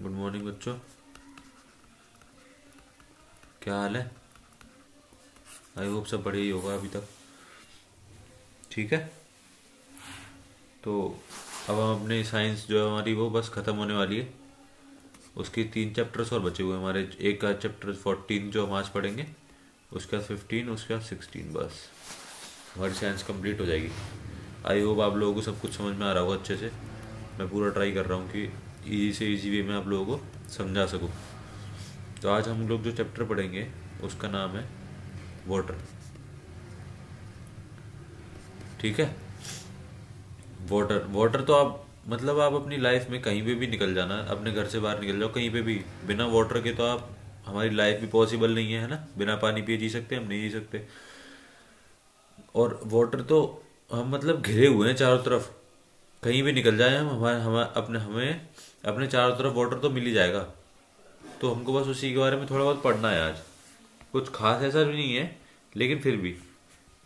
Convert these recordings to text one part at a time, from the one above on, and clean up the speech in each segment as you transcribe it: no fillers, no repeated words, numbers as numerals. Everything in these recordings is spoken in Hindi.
गुड मॉर्निंग बच्चों, क्या हाल है? आई होप सब बढ़िया ही होगा अभी तक। ठीक है, तो अब हम अपने साइंस जो है हमारी वो बस ख़त्म होने वाली है। उसकी 3 चैप्टर्स और बचे हुए हैं हमारे। एक का चैप्टर 14 जो हम आज पढ़ेंगे, उसका 15, उसका 16, बस हमारी साइंस कंप्लीट हो जाएगी। आई होप आप लोगों को सब कुछ समझ में आ रहा होगा अच्छे से। मैं पूरा ट्राई कर रहा हूँ कि इजी से इजी वे में आप लोगों को समझा सकूँ। तो आज हम लोग जो चैप्टर पढ़ेंगे उसका नाम है वाटर। ठीक है, वाटर वाटर तो आप मतलब आप अपनी लाइफ में कहीं पे भी निकल जाना, अपने घर से बाहर निकल जाओ कहीं पे भी, बिना वाटर के तो आप हमारी लाइफ भी पॉसिबल नहीं है ना। बिना पानी पिए जी सकते हैं? हम नहीं जी सकते। और वाटर तो हम मतलब घिरे हुए हैं चारों तरफ। कहीं भी निकल जाए हम हमारे हमें अपने चारों तरफ वाटर तो मिल ही जाएगा। तो हमको बस उसी के बारे में थोड़ा बहुत पढ़ना है आज। कुछ खास ऐसा भी नहीं है, लेकिन फिर भी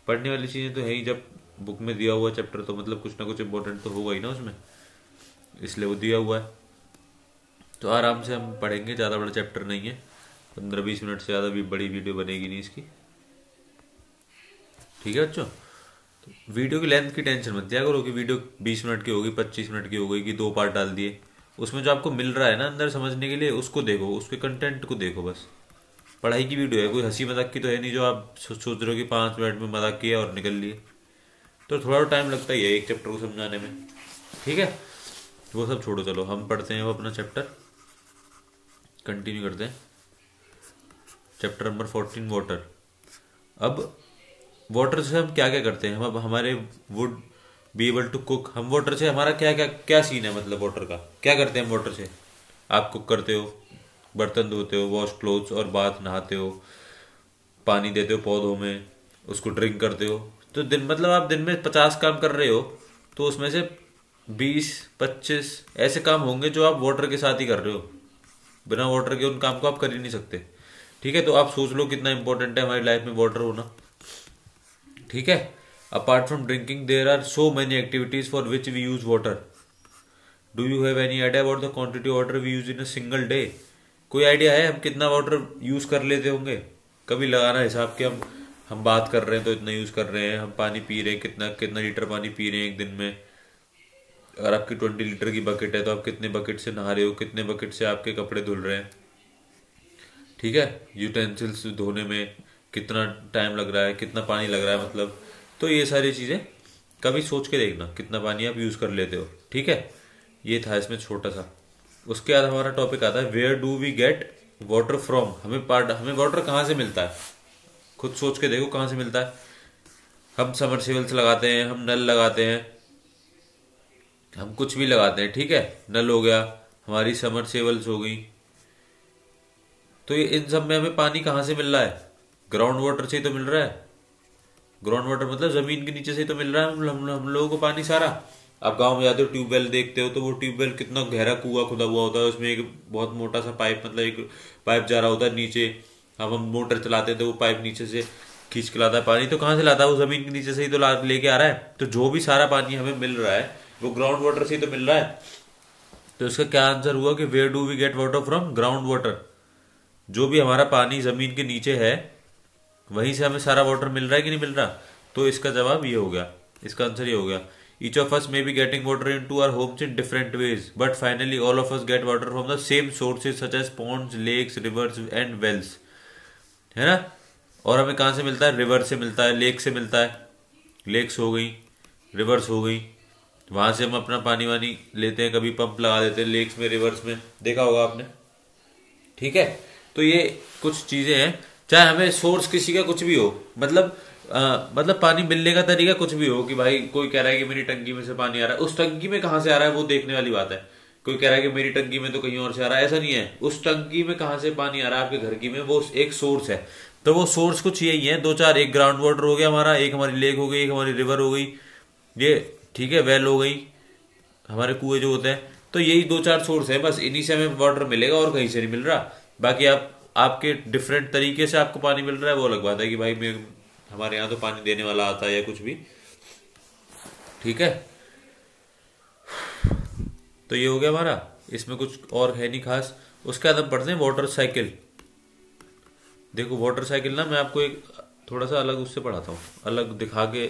पढ़ने वाली चीज़ें तो है ही। जब बुक में दिया हुआ चैप्टर तो मतलब कुछ ना कुछ इम्पोर्टेंट तो होगा ही ना उसमें, इसलिए वो दिया हुआ है। तो आराम से हम पढ़ेंगे, ज़्यादा बड़ा चैप्टर नहीं है। 15-20 मिनट से ज़्यादा भी बड़ी वीडियो बनेगी नहीं इसकी। ठीक है बच्चों, तो वीडियो की लेंथ की टेंशन मत लिया करो कि वीडियो 20 मिनट की होगी, 25 मिनट की हो गई कि 2 पार्ट डाल दिए। उसमें जो आपको मिल रहा है ना अंदर समझने के लिए, उसको देखो, उसके कंटेंट को देखो बस। पढ़ाई की वीडियो है, कोई हंसी मजाक की तो है नहीं जो आप सोच रहे हो कि 5 मिनट में मजाक किया और निकल लिए। तो थोड़ा टाइम लगता ही है एक चैप्टर को समझाने में। ठीक है, वो सब छोड़ो, चलो हम पढ़ते हैं वो अपना चैप्टर कंटिन्यू करते हैं। Chapter number 14, water. अब वाटर से हम क्या क्या करते हैं? हम अब हमारे would be able to cook. हम वाटर से हमारा क्या क्या क्या सीन है, मतलब वाटर का क्या करते हैं हम वाटर से? आप कुक करते हो, बर्तन धोते हो, वॉश क्लोथ्स और बाथ नहाते हो, पानी देते हो पौधों में, उसको ड्रिंक करते हो। तो दिन मतलब आप दिन में 50 काम कर रहे हो, तो उसमें से 20-25 ऐसे काम होंगे जो आप वाटर के साथ ही कर रहे हो। बिना वाटर के उन काम को आप कर ही नहीं सकते। ठीक है, तो आप सोच लो कितना इंपॉर्टेंट है हमारी लाइफ में वाटर होना। ठीक है, apart from drinking there are so many activities for which we use water. Do you have any idea about the quantity water we use in a single day? कोई आइडिया है हम कितना वाटर यूज कर लेते होंगे? कभी लगाना हिसाब के हम बात कर रहे हैं तो इतना यूज कर रहे हैं, हम पानी पी रहे हैं कितना कितना लीटर पानी पी रहे हैं एक दिन में। अगर आपकी 20 लीटर की बकेट है तो आप कितने बकेट से नहा रहे हो, कितने बकेट से आपके कपड़े धुल रहे हैं। ठीक है, यूटेंसिल्स धोने में कितना टाइम लग रहा है, कितना पानी लग रहा है मतलब। तो ये सारी चीज़ें कभी सोच के देखना कितना पानी आप यूज़ कर लेते हो। ठीक है, ये था इसमें छोटा सा। उसके बाद हमारा टॉपिक आता है where do we get water from. हमें वाटर कहाँ से मिलता है? खुद सोच के देखो कहाँ से मिलता है। हम समरसेबल्स लगाते हैं, हम नल लगाते हैं, हम कुछ भी लगाते हैं। ठीक है, नल हो गया, हमारी समरसेबल्स हो गई। तो ये इन सब में हमें पानी कहाँ से मिल रहा है? ग्राउंड वाटर से ही तो मिल रहा है। ग्राउंड वाटर मतलब जमीन के नीचे से ही तो मिल रहा है हम लोगों को पानी सारा। आप गांव में जाते हो, ट्यूबवेल देखते हो, तो वो ट्यूबवेल कितना गहरा कुआं खुदा हुआ होता है, उसमें एक बहुत मोटा सा पाइप, मतलब एक पाइप जा रहा होता है नीचे। अब हम मोटर चलाते हैं तो वो पाइप नीचे से खींच के लाता है पानी। तो कहाँ से लाता है? वो जमीन के नीचे से ही तो लेके आ रहा है। तो जो भी सारा पानी हमें मिल रहा है वो ग्राउंड वाटर से ही तो मिल रहा है। तो इसका क्या आंसर हुआ कि where do we get water from? Ground water. जो भी हमारा पानी जमीन के नीचे है वहीं से हमें सारा वाटर मिल रहा है कि नहीं मिल रहा? तो इसका जवाब ये हो गया, इसका आंसर ये हो गया। Each of us may be getting water into our homes in different ways, but finally all of us get water from the same sources such as ponds, lakes, rivers and wells. है ना? और हमें कहाँ से मिलता है? रिवर से मिलता है, लेक से मिलता है। लेक्स हो गई, रिवर्स हो गई, वहां से हम अपना पानी वानी लेते हैं, कभी पंप लगा देते हैं लेक्स में, रिवर्स में, देखा होगा आपने। ठीक है, तो ये कुछ चीजें हैं। चाहे हमें सोर्स किसी का कुछ भी हो, मतलब पानी मिलने का तरीका कुछ भी हो, कि भाई कोई कह रहा है कि मेरी टंकी में से पानी आ रहा है, उस टंकी में कहाँ से आ रहा है वो देखने वाली बात है। कोई कह रहा है कि मेरी टंकी में तो कहीं और से आ रहा है, ऐसा नहीं है। उस टंकी में कहाँ से पानी आ रहा है आपके घर की में, वो एक सोर्स है। तो वो सोर्स कुछ यही है, दो चार। एक ग्राउंड वाटर हो गया हमारा, एक हमारी लेक हो गई, एक हमारी रिवर हो गई, ये ठीक है, वेल हो गई, हमारे कुएं जो होते हैं। तो यही दो चार सोर्स है, बस इन्हीं से हमें वाटर मिलेगा और कहीं से नहीं मिल रहा। बाकी आप आपके डिफरेंट तरीके से आपको पानी मिल रहा है, वो अलग बात है कि भाई हमारे यहाँ तो पानी देने वाला आता है या कुछ भी। ठीक है, तो ये हो गया हमारा इसमें कुछ और है नहीं खास। उसके बाद हम पढ़ते हैं वाटर साइकिल। देखो वाटर साइकिल ना मैं आपको एक थोड़ा सा अलग उससे पढ़ाता हूँ, अलग दिखा के।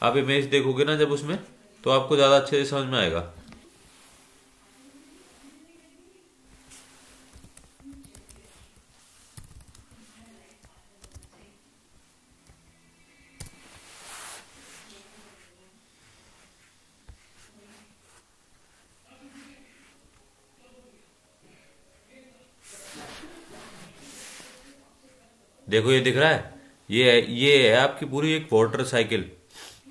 आप इमेज देखोगे ना जब उसमें, तो आपको ज़्यादा अच्छे से समझ में आएगा। देखो ये दिख रहा है, ये है आपकी पूरी एक वाटर साइकिल।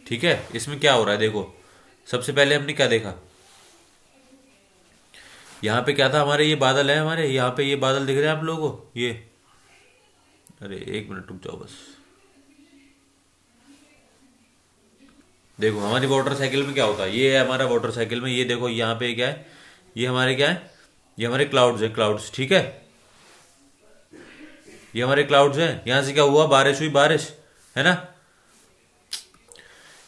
ठीक है, इसमें क्या हो रहा है देखो। सबसे पहले हमने क्या देखा, यहाँ पे क्या था हमारे, ये बादल है हमारे, यहाँ पे ये बादल दिख रहे हैं आप लोगों को ये। अरे एक मिनट रुक जाओ बस। देखो हमारी वाटर साइकिल में क्या होता है, ये है हमारा वाटर साइकिल में। ये देखो यहाँ पे क्या है, ये हमारे क्या है, ये हमारे क्लाउड्स है, क्लाउड्स। ठीक है, ये हमारे क्लाउड्स हैं। यहाँ से क्या हुआ, बारिश हुई, बारिश है ना।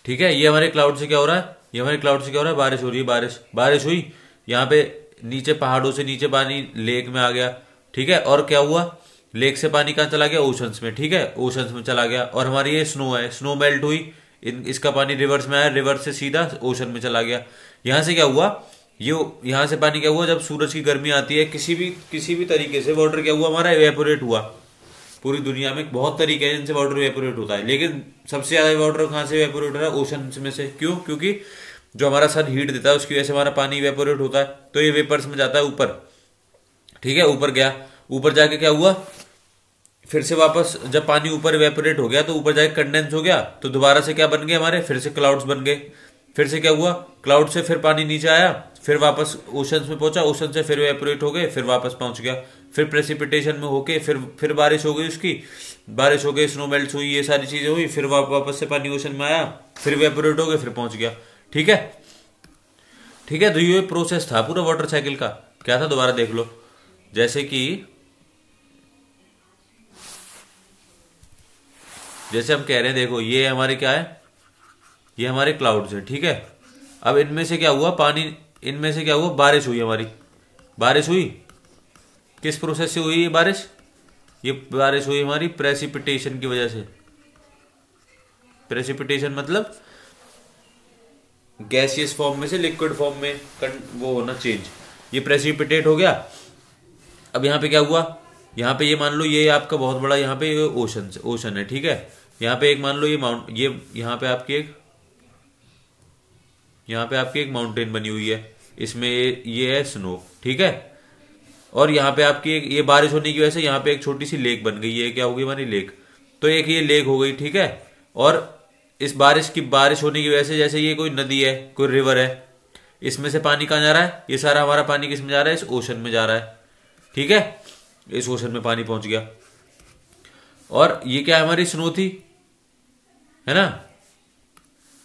ठीक है, ये हमारे क्लाउड से क्या हो रहा है, ये हमारे क्लाउड से क्या हो रहा है, बारिश हो रही है, बारिश बारिश हुई। यहाँ पे नीचे पहाड़ों से नीचे पानी लेक में आ गया। ठीक है, और क्या हुआ, लेक से पानी कहाँ चला गया, ओशंस में। ठीक है, ओशंस में चला गया। और हमारी ये स्नो है, स्नो मेल्ट हुई, इसका पानी रिवर्स में आया, रिवर्स से सीधा ओशन में चला गया। यहाँ से क्या हुआ, ये यहाँ से पानी क्या हुआ, जब सूरज की गर्मी आती है किसी भी तरीके से वाटर क्या हुआ हमारा, इवेपोरेट हुआ। पूरी दुनिया में बहुत तरीके हैं जिनसे वाटर इवेपोरेट होता है, लेकिन सबसे ज्यादा वाटर कहाँ से इवेपोरेट हो रहा है, ओशन में से। क्यों, क्योंकि जो हमारा सन हीट देता है उसकी वजह से हमारा पानी इवेपोरेट होता है, तो ये वेपर्स में जाता है ऊपर। ठीक है, ऊपर गया, ऊपर जाके क्या हुआ, फिर से वापस जब पानी ऊपर इवेपोरेट हो गया तो ऊपर जाके कंडेंस हो गया, तो दोबारा से क्या बन गए हमारे, फिर से क्लाउड्स बन गए। फिर से क्या हुआ, क्लाउड से फिर पानी नीचे आया, फिर वापस ओशन में पहुंचा, ओशन से फिर इवेपोरेट हो गए, फिर वापस पहुंच गया, फिर प्रेसिपिटेशन में होके फिर बारिश हो गई, उसकी बारिश हो गई, स्नो मेल्ट हुई, ये सारी चीजें हुई, फिर वापस से पानी ओशन में आया, फिर इवेपोरेट हो गए, फिर पहुंच गया। ठीक है, ठीक है, तो ये प्रोसेस था पूरा वाटर साइकिल का। क्या था दोबारा देख लो, जैसे हम कह रहे हैं, देखो ये हमारे क्या है, ये हमारे क्लाउड्स हैं। ठीक है, अब इनमें से क्या हुआ, पानी, इनमें से क्या हुआ, बारिश हुई हमारी, बारिश हुई। किस प्रोसेस से हुई ये बारिश, ये बारिश हुई हमारी प्रेसिपिटेशन की वजह से। प्रेसिपिटेशन मतलब गैसियस फॉर्म में से लिक्विड फॉर्म में वो होना, चेंज। ये प्रेसिपिटेट हो गया। अब यहाँ पे क्या हुआ, यहाँ पे ये मान लो ये आपका बहुत बड़ा यहाँ पे ओशन है। ठीक है, यहाँ पे एक मान लो ये यहाँ पे आपकी एक माउंटेन बनी हुई है, इसमें ये है स्नो। ठीक है, और यहाँ पे आपकी ये बारिश होने की वजह से यहाँ पे एक छोटी सी लेक बन गई, ये क्या होगी हमारी लेक। तो एक ये लेक हो गई। ठीक है, और इस बारिश होने की वजह से, जैसे ये कोई नदी है, कोई रिवर है, इसमें से पानी कहाँ जा रहा है, ये सारा हमारा पानी किस में जा रहा है, इस ओशन में जा रहा है। ठीक है, इस ओशन में पानी पहुंच गया। और ये क्या हमारी स्नो थी, है ना,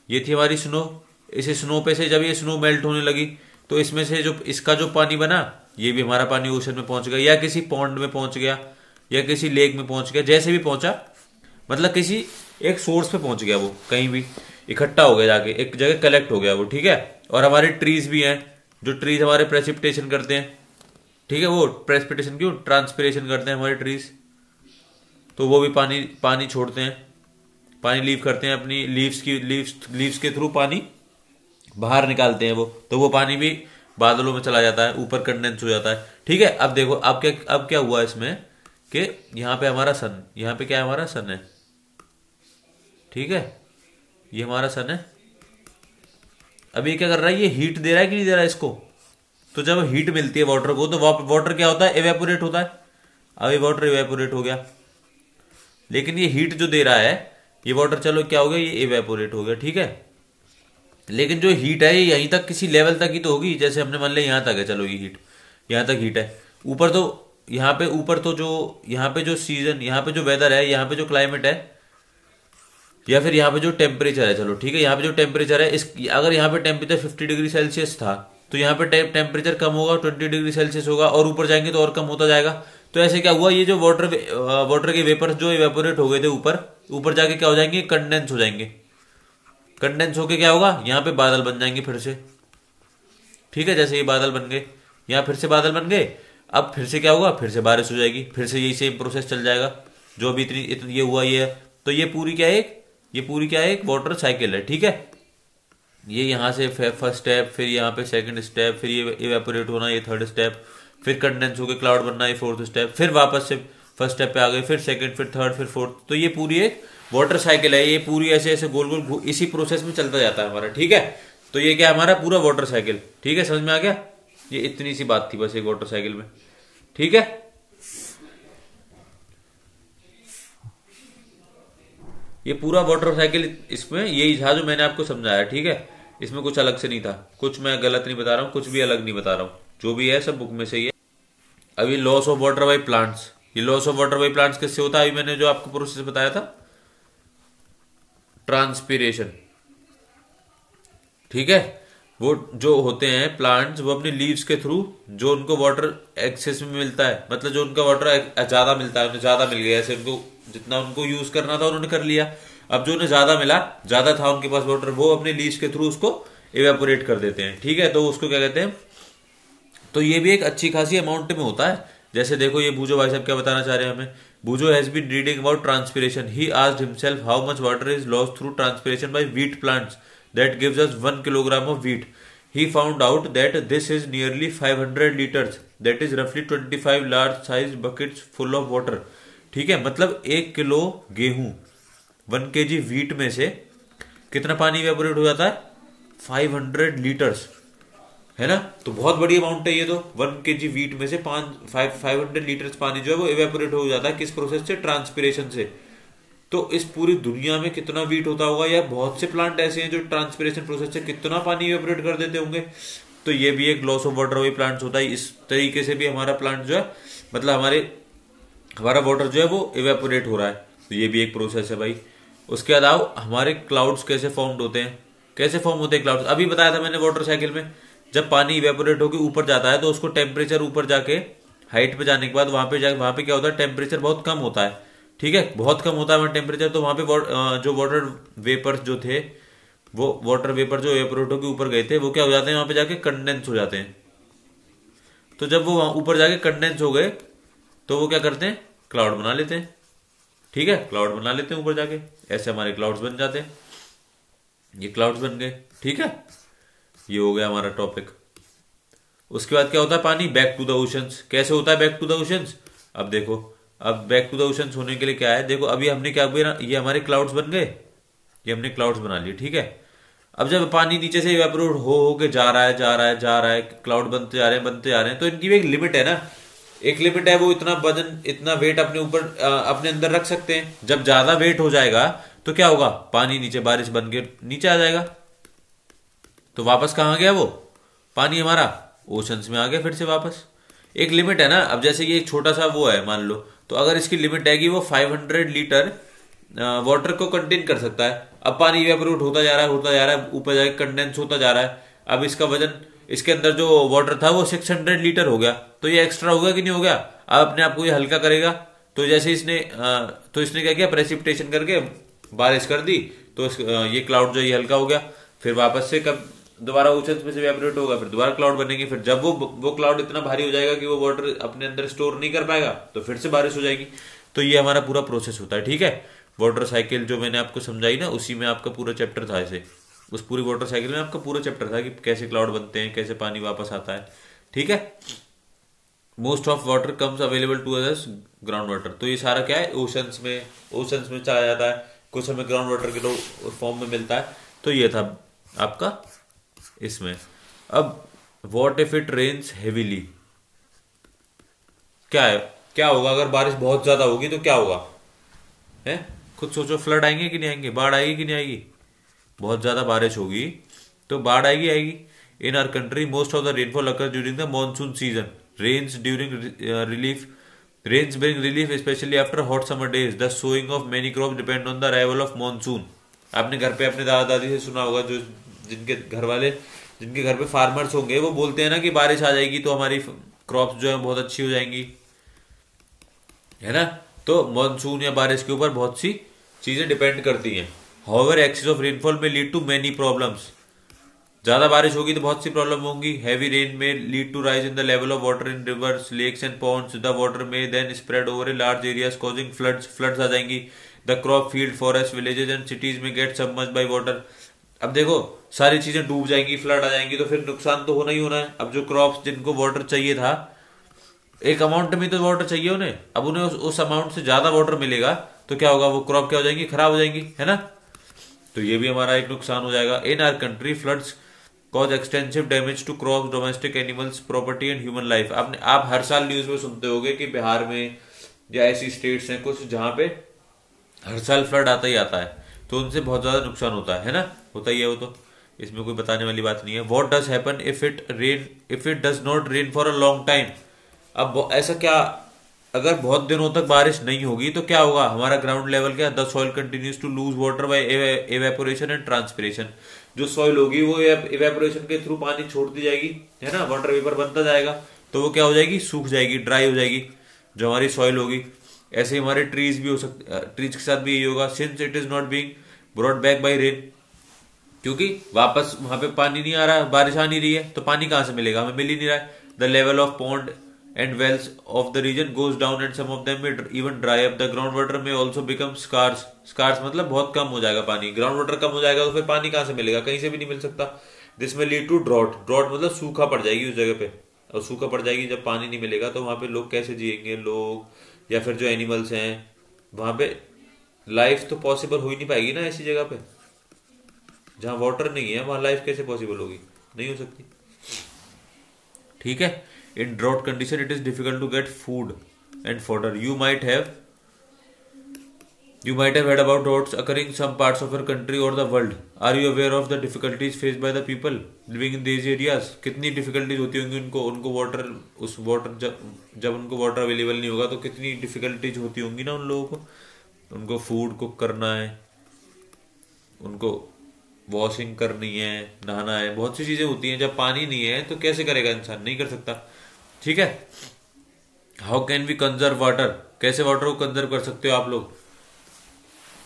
ये थी हमारी स्नो। इस स्नो पे से जब ये स्नो मेल्ट होने लगी, तो इसमें से जो इसका जो पानी बना, ये भी हमारा पानी ओशन में पहुंच गया, या किसी पॉन्ड में पहुंच गया, या किसी लेक में पहुंच गया, जैसे भी पहुंचा, मतलब किसी एक सोर्स पे पहुंच गया, वो कहीं भी इकट्ठा हो गया, जाके एक जगह कलेक्ट हो गया वो। ठीक है, और हमारे ट्रीज भी हैं, जो ट्रीज हमारे प्रेसिपिटेशन करते हैं। ठीक है, वो प्रेसिपिटेशन क्यों, ट्रांसपिरेशन करते हैं हमारे ट्रीज, तो वो भी पानी छोड़ते हैं, पानी लीव करते हैं, अपनी लीव्स के थ्रू पानी बाहर निकालते हैं वो, तो वो पानी भी बादलों में चला जाता है, ऊपर कंडेंस हो जाता है। ठीक है, अब देखो अब क्या हुआ इसमें कि यहाँ पे हमारा सन, यहाँ पे क्या है, हमारा सन है। ठीक है, ये हमारा सन है। अब ये क्या कर रहा है, ये हीट दे रहा है कि नहीं दे रहा है इसको। तो जब हीट मिलती है वाटर को, तो वाटर क्या होता है, इवेपोरेट होता है। अब ये वाटर इवेपोरेट हो गया, लेकिन ये हीट जो दे रहा है ये वाटर, चलो क्या हो गया, ये इवेपोरेट हो गया। ठीक है, लेकिन जो हीट है ये यहीं तक किसी लेवल तक ही तो होगी, जैसे हमने मान लिया यहाँ तक है, चलो ये हीट यहाँ तक हीट है। ऊपर तो जो यहाँ पे जो सीजन, यहाँ पे जो वेदर है, यहाँ पे जो क्लाइमेट है, या फिर यहाँ पे जो टेम्परेचर है, चलो ठीक है, यहाँ पे जो टेम्परेचर है, अगर यहाँ पे टेम्परेचर 50 डिग्री सेल्सियस था, तो यहाँ पे टेम्परेचर कम होगा, 20 डिग्री सेल्सियस होगा, और ऊपर जाएंगे तो और कम होता जाएगा। तो ऐसे क्या हुआ, ये जो वाटर के वेपर्स जो इवेपोरेट हो गए थे ऊपर जाके क्या हो जाएंगे, कंडेंस हो जाएंगे। कंडेंस होके क्या होगा, यहाँ पे बादल बन जाएंगे फिर से। ठीक है, जैसे ये बादल बन गए, यहाँ फिर से बादल बन गए, अब फिर से क्या होगा, फिर से बारिश हो जाएगी, फिर से यही सेम प्रोसेस चल जाएगा जो अभी इतनी ये हुआ ये है। तो ये पूरी क्या है, ये पूरी क्या है, एक वाटर साइकिल है, ठीक है। ये यहाँ से फर्स्ट स्टेप, फिर यहाँ पे सेकंड स्टेप, फिर ये इवेपोरेट होना, ये थर्ड स्टेप, फिर कंडेंस होकर क्लाउड बनना, ये फोर्थ स्टेप, फिर वापस से फर्स्ट स्टेप पे आ गए, फिर सेकंड, फिर थर्ड, फिर फोर्थ। तो ये पूरी एक वाटर साइकिल है, ये पूरी ऐसे ऐसे गोल गोल इसी प्रोसेस में चलता जाता है हमारा, ठीक है। तो ये क्या है, हमारा पूरा वाटर साइकिल, ठीक है, समझ में आ गया। ये इतनी सी बात थी बस एक वाटर साइकिल में, ठीक है। ये पूरा वाटर साइकिल इसमें यही था जो मैंने आपको समझाया, ठीक है। इसमें कुछ अलग से नहीं था, कुछ मैं गलत नहीं बता रहा हूँ, कुछ भी अलग नहीं बता रहा हूँ, जो भी है सब बुक में से ही है। अभी loss of water by plants, ये loss of water by plants किससे होता है, अभी मैंने जो आपको प्रोसेस बताया था, ट्रांसपीरेशन, ठीक है। वो जो होते हैं प्लांट्स, वो अपनी लीव्स के थ्रू जो उनको वाटर एक्सेस में मिलता है, मतलब जो उनका वाटर ज्यादा मिलता है, उन्हें ज्यादा मिल गया, ऐसे उनको जितना उनको यूज करना था उन्होंने कर लिया। अब जो उन्हें ज्यादा मिला, ज्यादा था उनके पास वाटर, वो अपने लीव्स के थ्रू उसको इवेपोरेट कर देते हैं, ठीक है। तो उसको क्या कहते हैं, तो ये भी एक अच्छी खासी अमाउंट में होता है। जैसे देखो ये बूजो भाई साहब क्या बताना चाह रहे हैं हमें, Boojho has been reading about transpiration, he asked himself how much water is lost through transpiration by wheat plants that gives us 1 kilogram of wheat. He found out that this is nearly 500 liters, that is roughly 25 large sized buckets full of water, ठीक है। मतलब 1 किलो गेहूं, 1 kg व्हीट में से कितना पानी इवेपोरेट हो जाता है, 500 लीटर्स, है ना। तो बहुत बड़ी अमाउंट है ये तो, 1 kg व्हीट में से 500 लीटर्स पानी जो है वो इवेपोरेट हो जाता है, किस प्रोसेस से, ट्रांसपीरेशन से। तो इस पूरी दुनिया में कितना वीट होता होगा, या बहुत से प्लांट ऐसे हैं जो ट्रांसपीरेशन प्रोसेस से कितना पानी इवेपोरेट कर देते होंगे। तो ये भी एक लॉस ऑफ वाटर वही प्लांट्स होता है। इस तरीके से भी हमारा प्लांट जो है, मतलब हमारा वाटर जो है वो इवेपोरेट हो रहा है, तो ये भी एक प्रोसेस है भाई। उसके अलावा हमारे क्लाउड्स कैसे फॉर्म होते हैं, कैसे फॉर्म होते हैं क्लाउड्स, अभी बताया था मैंने वाटर साइकिल में। जब पानी इवेपोरेट होकर ऊपर जाता है तो उसको टेम्परेचर ऊपर जाके हाइट पे जाने के बाद वहां पे क्या होता है, टेम्परेचर बहुत कम होता है, ठीक है, बहुत कम होता है वहां टेम्परेचर। तो वहां पे जो वाटर वेपर्स जो थे, वो वाटर वेपर जो इवेपोरेट होकर ऊपर गए थे, वो क्या हो जाते हैं, वहां पे जाके कंडेंस हो जाते हैं। तो जब वो ऊपर जाके कंडेंस हो गए तो वो क्या करते हैं, क्लाउड बना लेते हैं, ठीक है, क्लाउड बना लेते हैं ऊपर जाके, ऐसे हमारे क्लाउड्स बन जाते हैं। ये क्लाउड्स बन गए, ठीक है, ये हो गया हमारा टॉपिक। उसके बाद क्या होता है, पानी बैक टू द ओशंस। कैसे होता है बैक टू द ओशंस, अब देखो, अब बैक टू द ओशंस होने के लिए क्या है, देखो अभी हमने क्या किया, ये हमारे क्लाउड्स बन गए, ये हमने क्लाउड्स बना लिए, ठीक है। अब जब पानी नीचे से इवेपोरेट हो के जा रहा है, जा रहा है, जा रहा है, क्लाउड बनते जा रहे हैं, बनते जा रहे हैं, तो इनकी भी एक लिमिट है ना, एक लिमिट है, वो इतना वजन, इतना वेट अपने ऊपर अपने अंदर रख सकते हैं। जब ज्यादा वेट हो जाएगा तो क्या होगा, पानी नीचे बारिश बन के नीचे आ जाएगा, तो वापस कहां गया वो पानी, हमारा ओशंस में आ गया फिर से वापस। एक लिमिट है ना। अब जैसे ये एक छोटा सा वो है मान लो, तो अगर इसकी लिमिट है कि वो 500 लीटर वाटर को कंटेन कर सकता है। अब पानी इवेपोरेट होता जा रहा है, होता जा रहा है, ऊपर जाके कंडेंस होता जा रहा है। अब इसका वजन, इसके अंदर जो वाटर था वो 600 लीटर हो गया, तो ये एक्स्ट्रा हो गया कि नहीं हो गया। अब अपने आप को ये हल्का करेगा, तो जैसे इसने क्या किया, प्रेसिपिटेशन करके बारिश कर दी, तो ये क्लाउड जो ये हल्का हो गया, फिर वापस से कब दोबारा ओशंस में से इवेपोरेट होगा, फिर दोबारा क्लाउड बनेंगे, फिर जब वो क्लाउड इतना भारी हो जाएगा कि वो वाटर अपने अंदर स्टोर नहीं कर पाएगा, तो फिर से बारिश हो जाएगी। तो ये हमारा पूरा प्रोसेस होता है, ठीक है। वाटर साइकिल जो मैंने आपको समझाई ना, उसी में आपका पूरा चैप्टर था। ऐसे उस पूरी वाटर साइकिल में आपका पूरा चैप्टर था कि कैसे क्लाउड बनते हैं, कैसे पानी वापस आता है, ठीक है। Most of water comes available to us ground water, तो ये सारा क्या है, ओशंस में चला जाता है, कुछ हमें ग्राउंड वाटर के फॉर्म में मिलता है। तो ये था आपका इसमें। अब what if it rains heavily, क्या है, क्या होगा अगर बारिश बहुत ज्यादा होगी, तो क्या होगा, है खुद सोचो, फ्लड आएंगे कि नहीं आएंगे, बाढ़ आएगी कि नहीं आएगी। बहुत ज्यादा बारिश होगी तो बाढ़ आएगी। In our country most of the rainfall occur during the monsoon season, rains bring relief especially after hot summer days. The sowing of many crops depend on the arrival of monsoon. आपने घर पे अपने दादा दादी से सुना होगा, जो जिनके घर पे फार्मर्स होंगे, वो बोलते हैं ना कि बारिश आ जाएगी तो हमारी क्रॉप्स जो है बहुत अच्छी हो जाएंगी, है ना। तो मॉनसून या बारिश के ऊपर बहुत सी चीजें डिपेंड करती हैं। However, excess of rainfall may lead to many problems. ज्यादा बारिश होगी तो बहुत सी प्रॉब्लम होंगी। हैवी रेन में lead to rise in the level of water in rivers, lakes and ponds. The water में then spread over a large areas causing floods, floods आ जाएंगी। The crop field forest villages and cities में गेट सबमर्ज्ड बाय वाटर। अब देखो सारी चीजें डूब जाएंगी, फ्लड आ जाएंगी, तो फिर नुकसान तो होना ही होना है। अब जो क्रॉप्स जिनको वाटर चाहिए था, एक अमाउंट में तो वाटर चाहिए उन्हें, अब उन्हें उस अमाउंट से ज्यादा वाटर मिलेगा तो क्या होगा, वो क्रॉप क्या हो जाएंगी, खराब हो जाएंगी, है ना। तो ये भी हमारा एक नुकसान हो जाएगा। In our country floods cause extensive damage to crop, domestic animals, property and human life. आपने आप हर साल न्यूज में सुनते होंगे कि बिहार में या ऐसी स्टेट्स हैं कुछ जहां पे हर साल फ्लड आता ही आता है, तो उनसे बहुत ज्यादा नुकसान होता है ना, होता ही है वो, तो इसमें कोई बताने वाली बात नहीं है। What does happen if it does not rain for a long time. अब ऐसा क्या, अगर बहुत दिनों तक बारिश नहीं होगी तो क्या होगा, हमारा ग्राउंड लेवल क्या, the soil continues to lose water by evaporation and transpiration. जो सॉइल होगी वो एवेपोरेशन के थ्रू पानी छोड़ती जाएगी, है ना, वाटर वेपर बनता जाएगा, तो वो क्या हो जाएगी, सूख जाएगी, ड्राई हो जाएगी जो हमारी सॉइल होगी। ऐसे ही हमारे ट्रीज भी हो सकते, ट्रीज के साथ भी यही होगा। Since it is not being brought back by rain, क्योंकि वापस वहां पे पानी नहीं आ रहा, बारिश आ नहीं रही है, तो पानी कहां से मिलेगा, हमें मिल ही नहीं रहा है। The level of pond and wells of the region goes down and some of them में even dry up. The ground water में ऑल्सो बिकम स्कार्स, स्कार्स मतलब बहुत कम हो जाएगा पानी, ग्राउंड वाटर कम हो जाएगा तो फिर पानी कहां से मिलेगा, कहीं से भी नहीं मिल सकता। दिस में लीड टू ड्रॉट, ड्रॉट मतलब सूखा पड़ जाएगी उस जगह पे, और सूखा पड़ जाएगी जब पानी नहीं मिलेगा तो वहां पे लोग कैसे जिएंगे, लोग या फिर जो एनिमल्स हैं, वहां पे लाइफ तो पॉसिबल हो ही नहीं पाएगी ना। ऐसी जगह पे जहां वाटर नहीं है वहां लाइफ कैसे पॉसिबल होगी, नहीं हो सकती, ठीक है। In drought condition it is difficult to get food and fodder. You might have heard about droughts occurring in some parts of our country or the world. Are you aware of the difficulties faced by the people living in these areas? कितनी difficulties होती होंगी उनको वाटर, उस वाटर जब उनको वाटर अवेलेबल नहीं होगा तो कितनी difficulties होती होंगी ना उन लोगों को, उनको फूड कुक करना है, उनको वॉशिंग करनी है, नहाना है, बहुत सी चीजें होती हैं। जब पानी नहीं है तो कैसे करेगा इंसान, नहीं कर सकता, ठीक है। How can we conserve water, कैसे वाटर को कंजर्व कर सकते हो आप लोग,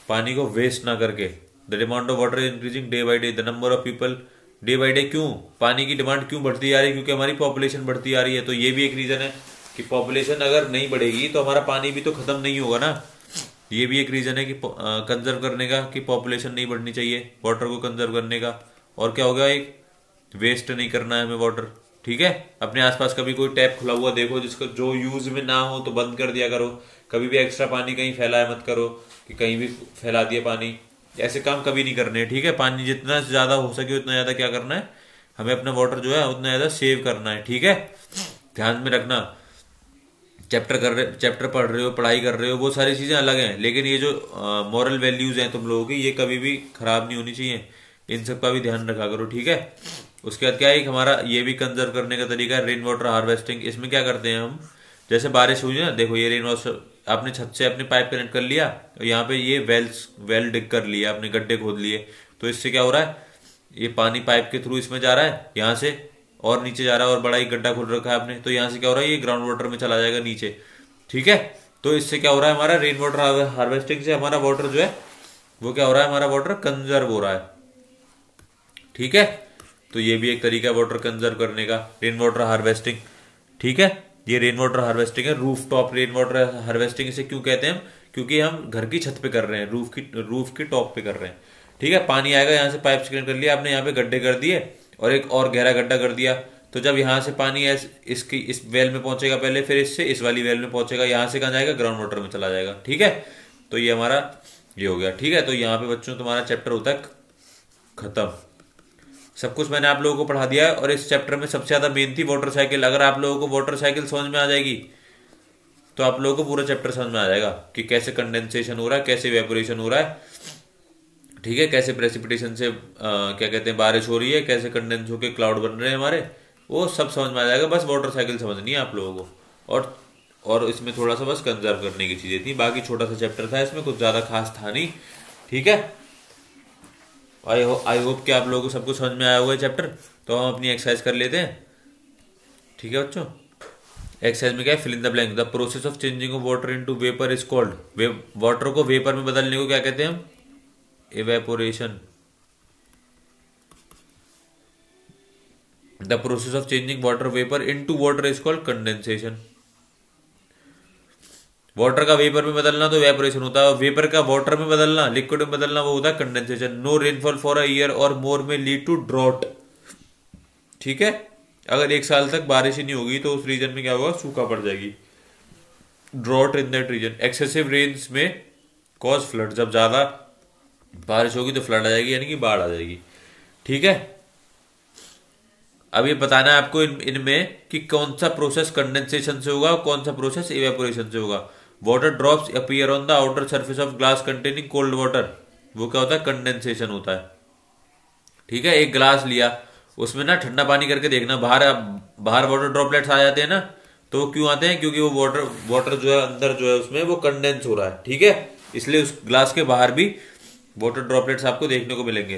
पानी को वेस्ट ना करके। The demand of water is increasing day by day, the number of people day by day. क्यों पानी की डिमांड क्यों बढ़ती जा रही है, क्योंकि हमारी पॉपुलेशन बढ़ती आ रही है। तो ये भी एक रीजन है कि पॉपुलेशन अगर नहीं बढ़ेगी तो हमारा पानी भी तो खत्म नहीं होगा ना। ये भी एक रीजन है कि कंजर्व करने का, कि पॉपुलेशन नहीं बढ़नी चाहिए, वाटर को कंजर्व करने का। और क्या होगा, एक वेस्ट नहीं करना है हमें वाटर, ठीक है। अपने आसपास कभी कोई टैप खुला हुआ देखो जिसको जो यूज में ना हो तो बंद कर दिया करो। कभी भी एक्स्ट्रा पानी कहीं फैलाए मत करो कि कहीं भी फैला दिया पानी, ऐसे काम कभी नहीं करने, ठीक है। पानी जितना ज्यादा हो सके उतना ज्यादा क्या करना है, हमें अपना वाटर जो है उतना ज्यादा सेव करना है, ठीक है। ध्यान में रखना, चैप्टर पढ़ रहे हो, पढ़ाई कर रहे हो, वो सारी चीजें अलग हैं, लेकिन ये जो मॉरल वैल्यूज हैं तुम लोगों की, ये कभी भी खराब नहीं होनी चाहिए, इन सब का भी ध्यान रखा करो, ठीक है। उसके बाद क्या है, हमारा ये भी कंजर्व करने का तरीका है रेन वाटर हार्वेस्टिंग। इसमें क्या करते हैं हम, जैसे बारिश हुई ना, देखो ये रेन वाटर आपने छत से अपने पाइप कनेक्ट कर लिया, यहाँ पे ये वेल डिग कर लिया, आपने गड्ढे खोद लिए, तो इससे क्या हो रहा है, ये पानी पाइप के थ्रू इसमें जा रहा है, यहाँ से और नीचे जा रहा है, और बड़ा ही गड्ढा खोद रखा है आपने, तो यहाँ से क्या हो रहा है, ये ग्राउंड वाटर में चला जाएगा नीचे, ठीक है। तो इससे क्या हो रहा है, हमारा रेन वाटर हार्वेस्टिंग से हमारा वाटर जो है वो क्या हो रहा है, हमारा वाटर कंजर्व हो रहा है, ठीक है। तो ये भी एक तरीका है वाटर कंजर्व करने का, रेन वाटर हार्वेस्टिंग, ठीक है। ये रेन वाटर हार्वेस्टिंग है, roof top rain water harvesting इसे क्यों कहते हैं हम, क्योंकि हम घर की छत पे कर रहे हैं, रूफ की टॉप पे कर रहे हैं, ठीक है। पानी आएगा, यहाँ से पाइप से कनेक्ट कर लिया आपने, यहाँ पे गड्ढे कर दिए और एक और गहरा गड्ढा कर दिया, तो जब यहाँ से पानी इसकी इस वेल में पहुंचेगा पहले, फिर इससे इस वाली वेल में पहुंचेगा, यहाँ से कहाँ जाएगा, ग्राउंड वाटर में चला जाएगा, ठीक है। तो ये हमारा ये हो गया, ठीक है। तो यहाँ पे बच्चों तुम्हारा चैप्टर होता है खत्म, सब कुछ मैंने आप लोगों को पढ़ा दिया है। और इस चैप्टर में सबसे ज्यादा मेन थी वाटर साइकिल। अगर आप लोगों को वाटर साइकिल समझ में आ जाएगी तो आप लोगों को पूरा चैप्टर समझ में आ जाएगा कि कैसे कंडेंसेशन हो रहा है, कैसे वेपोरेशन हो रहा है, ठीक है, कैसे प्रेसिपिटेशन से क्या कहते हैं बारिश हो रही है, कैसे कंडेंस होकर क्लाउड बन रहे हैं हमारे, वो सब समझ में आ जाएगा। बस वाटर साइकिल समझनी है आप लोगों को, और इसमें थोड़ा सा बस कंजर्व करने की चीजें थी, बाकी छोटा सा चैप्टर था, इसमें कुछ ज्यादा खास था नहीं, ठीक है। आई होप कि आप लोगों को सब कुछ समझ में आया हुआ है चैप्टर। तो हम अपनी एक्सरसाइज कर लेते हैं, ठीक है बच्चों। एक्सरसाइज में क्या है, fill in the blank. The process of changing of water into vapour is called, water को वेपर में बदलने को क्या कहते हैं हम, evaporation, the process of changing water vapour into water is called condensation. Water का वेपर में बदलना तो वेपोरेशन होता है, और वेपर का वाटर में बदलना, लिक्विड में बदलना, वो होता है condensation. No rainfall for a year और मोर में लीड टू ड्रॉट। ठीक है, अगर एक साल तक बारिश ही नहीं होगी तो उस रीजन में क्या होगा, सूखा पड़ जाएगी, drought in that region. Excessive rains may cause flood, जब ज्यादा बारिश होगी तो फ्लड आ जाएगी, यानी कि बाढ़ आ जाएगी। ठीक है, अब ये बताना है आपको इनमें कि कौन सा प्रोसेस कंडेंसेशन से होगा और कौन सा प्रोसेस इवेपोरेशन से होगा। Water drops appear on the outer surface of glass containing cold water, वो क्या होता है, कंडेंसेशन होता है। ठीक है, एक ग्लास लिया, उसमें ना ठंडा पानी करके देखना, बाहर वाटर ड्रॉपलेट्स आ जाते हैं ना, तो वो क्यों आते हैं, क्योंकि वो वाटर जो है अंदर जो है उसमें वो कंडेंस हो रहा है। ठीक है, इसलिए उस ग्लास के बाहर भी वाटर ड्रॉपलेट्स आपको देखने को मिलेंगे।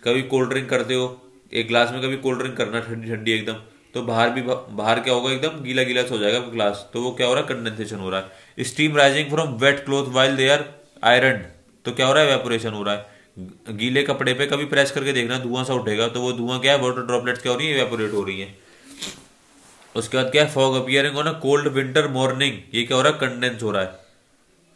कभी कोल्ड ड्रिंक करते हो एक ग्लास में, कभी कोल्ड ड्रिंक करना ठंडी ठंडी एकदम, तो बाहर क्या होगा, एकदम गीला गीला सा हो जाएगा ग्लास, तो वो क्या हो रहा है, कंडेंसेशन हो रहा है। Steam rising from wet cloth while they are iron, तो क्या हो रहा है, एवेपोरेशन हो रहा है। गीले कपड़े पे कभी प्रेस करके देखना, धुआं सा उठेगा, तो वो धुआं क्या है, वाटर ड्रॉपलेट्स क्या हो रही है, एवेपोरेट हो रही है। उसके बाद क्या है, fog appearing on a cold winter morning, ये क्या हो रहा है, कंडेंस हो रहा है।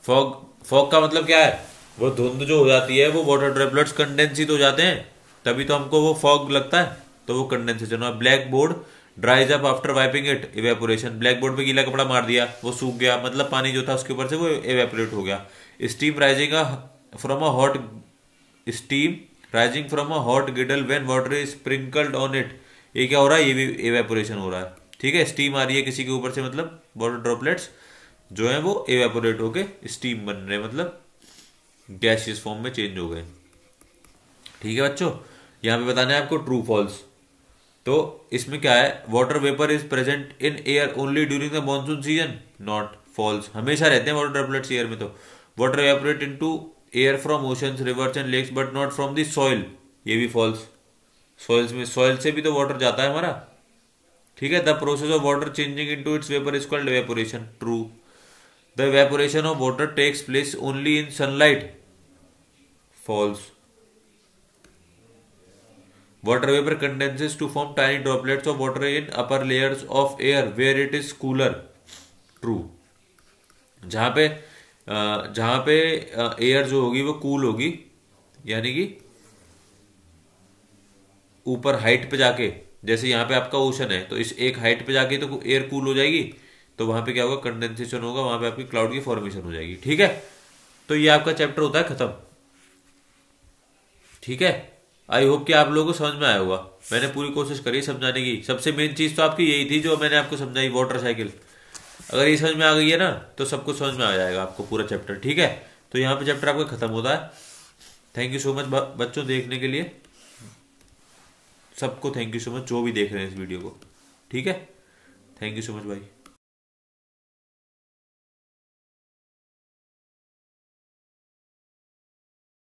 फॉग का मतलब क्या है, वो धुंध जो हो जाती है वो वाटर ड्रॉपलेट्स कंडेंस ही तो हो जाते हैं, तभी तो हमको वो फॉग लगता है, तो वो कंडेंसेशन हुआ। Black board ड्राइज up after wiping it, evaporation. Black board पे गीला कपड़ा मार दिया, वो सूख गया, मतलब पानी जो था उसके ऊपर से वो इवेपोरेट हो गया। Steam rising from a hot steam rising from a hot girdle when water is sprinkled on it, ये क्या हो रहा है, ये भी इवेपोरेशन हो रहा है। ठीक है, स्टीम आ रही है किसी के ऊपर से, मतलब वाटर ड्रॉपलेट्स जो है वो इवेपोरेट होके स्टीम बन रहे, मतलब गैसियस फॉर्म में चेंज हो गए। ठीक है बच्चों, यहाँ पे बताना है आपको ट्रू फॉल्स। तो इसमें क्या है, water vapour is present in air only during the monsoon season, not false. हमेशा रहते हैं वाटर ड्रॉपलेट्स एयर में। तो water evaporate into air from oceans, rivers and lakes but not from the soil, ये भी फॉल्स। सॉइल से भी तो वाटर जाता है हमारा। ठीक है, the process of water changing into its vapour is called evaporation, true. The evaporation of water takes place only in sunlight, false. Water vapor condenses to form tiny droplets of water in upper layers of air where it is cooler, true। जहाँ पे एयर जो होगी वो कूल होगी, यानी कि ऊपर हाइट पे जाके, जैसे यहाँ पे आपका ओशन है तो इस एक हाइट पे जाके तो एयर कूल हो जाएगी, तो वहां पे क्या होगा, कंडेंसेशन होगा, वहां पे आपकी क्लाउड की फॉर्मेशन हो जाएगी। ठीक है, तो ये आपका चैप्टर होता है खत्म। ठीक है, आई होप कि आप लोगों को समझ में आया होगा। मैंने पूरी कोशिश करी समझाने की। सबसे मेन चीज तो आपकी यही थी जो मैंने आपको समझाई, वाटर साइकिल। अगर ये समझ में आ गई है ना तो सब कुछ समझ में आ जाएगा आपको पूरा चैप्टर। ठीक है, तो यहाँ पे चैप्टर आपका खत्म होता है। थैंक यू सो मच बच्चों देखने के लिए, सबको थैंक यू सो मच जो भी देख रहे हैं इस वीडियो को। ठीक है, थैंक यू सो मच भाई।